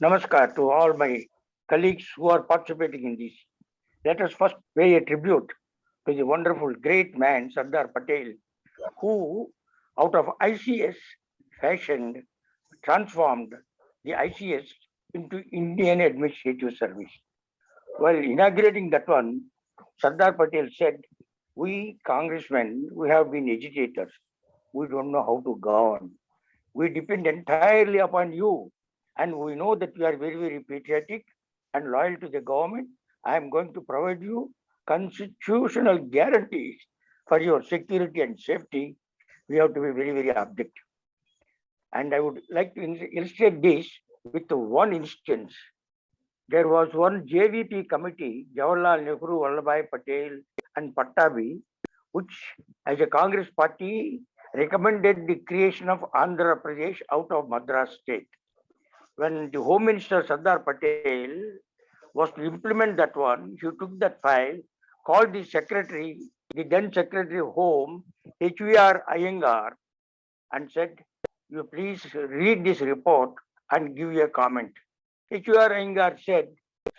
Namaskar to all my colleagues who are participating in this. Let us first pay a tribute to the wonderful great man Sardar Patel, who, out of ICS, fashioned, transformed the ICS into Indian Administrative Service. While inaugurating that one, Sardar Patel said, "We congressmen, we have been agitators. We don't know how to govern. We depend entirely upon you. And we know that you are very, very patriotic and loyal to the government. I am going to provide you constitutional guarantees for your security and safety. We have to be very, very objective." And I would like to illustrate this with one instance. There was one JVP committee, Jawaharlal Nehru, Vallabhbhai Patel, and Pattabi, which, as a Congress party, recommended the creation of Andhra Pradesh out of Madras state. When the Home Minister Sardar Patel was to implement that one, he took that file, called the secretary, the then Secretary of Home, H.V.R. Iyengar, and said, "You please read this report and give a comment." H.V.R. Iyengar said,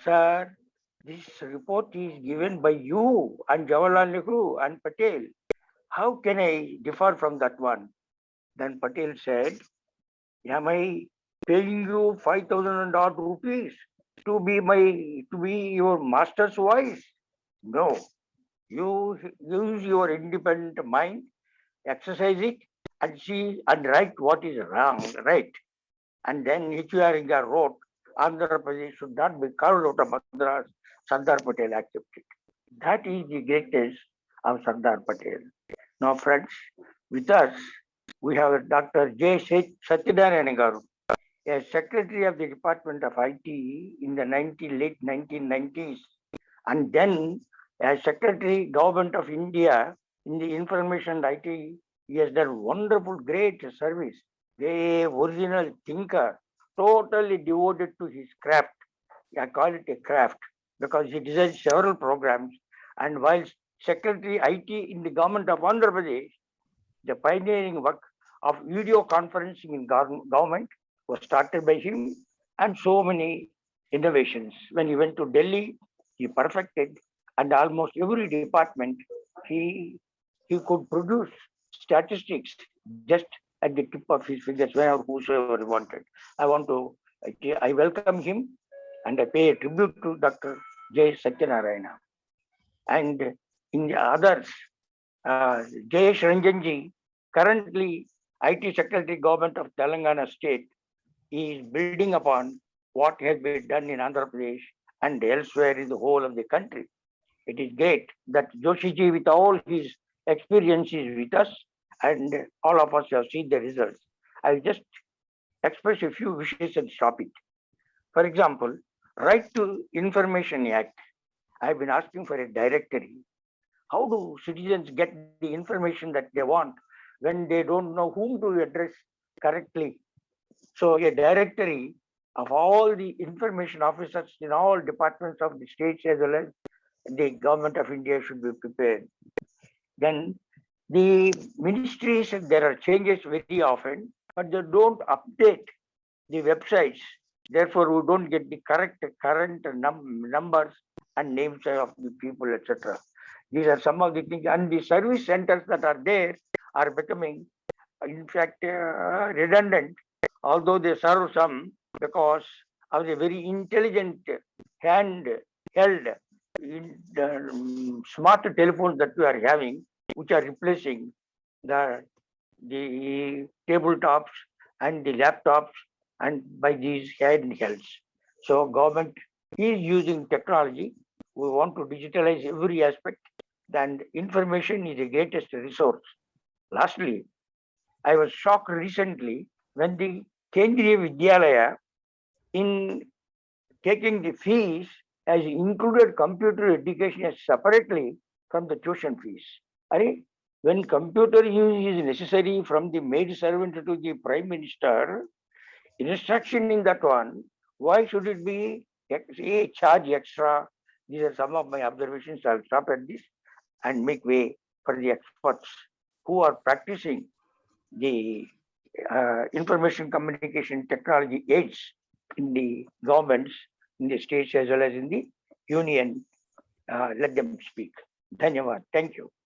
"Sir, this report is given by you and Jawaharlal Nehru and Patel. How can I differ from that one?" Then Patel said, "Am I paying you 5,000 odd rupees to be your master's voice? No. You use your independent mind, exercise it, and see and write what is wrong, right." And then H.R. Inga wrote, "Andhra Pradesh should not be carved out of Madras." Sardar Patel accepted. That is the greatness of Sardar Patel. Now, friends, with us, we have Dr. J. Satyanarayana Garu, as Secretary of the Department of IT in the late 1990s, and then as Secretary Government of India in the Information and IT, he has done wonderful, great service. The original thinker, totally devoted to his craft. I call it a craft because he designed several programs. And while Secretary IT in the government of Andhra Pradesh, the pioneering work of video conferencing in government was started by him, and so many innovations. When he went to Delhi, he perfected, and almost every department he could produce statistics just at the tip of his fingers whenever whosoever he wanted. I welcome him and I pay a tribute to Dr. J. Satyanarayana. And in the others, Jayesh Ranjanji, currently IT Secretary Government of Telangana State, is building upon what has been done in Andhra Pradesh and elsewhere in the whole of the country. It is great that Joshiji, with all his experience, is with us, and all of us have seen the results. I'll just express a few wishes and stop it. For example, Right to Information Act. I've been asking for a directory. How do citizens get the information that they want when they don't know whom to address correctly? So a directory of all the information officers in all departments of the states as well as the government of India should be prepared. Then the ministries, there are changes very often, but they don't update the websites. Therefore, we don't get the current numbers and names of the people, etc. These are some of the things, and the service centers that are there are becoming, in fact, redundant, although they serve some because of the very intelligent hand-held smart telephones that we are having, which are replacing the tabletops and the laptops and by these handhelds. So government is using technology. We want to digitalize every aspect, and information is the greatest resource. Lastly, I was shocked recently when the Kendriya Vidyalaya, in taking the fees, has included computer education as separately from the tuition fees. When computer use is necessary from the maid servant to the prime minister, instruction in that one, why should it be a charge extra? These are some of my observations. I'll stop at this and make way for the experts who are practicing the information communication technology aids in the governments, in the states as well as in the union. Let them speak. Dhanyavad. Thank you.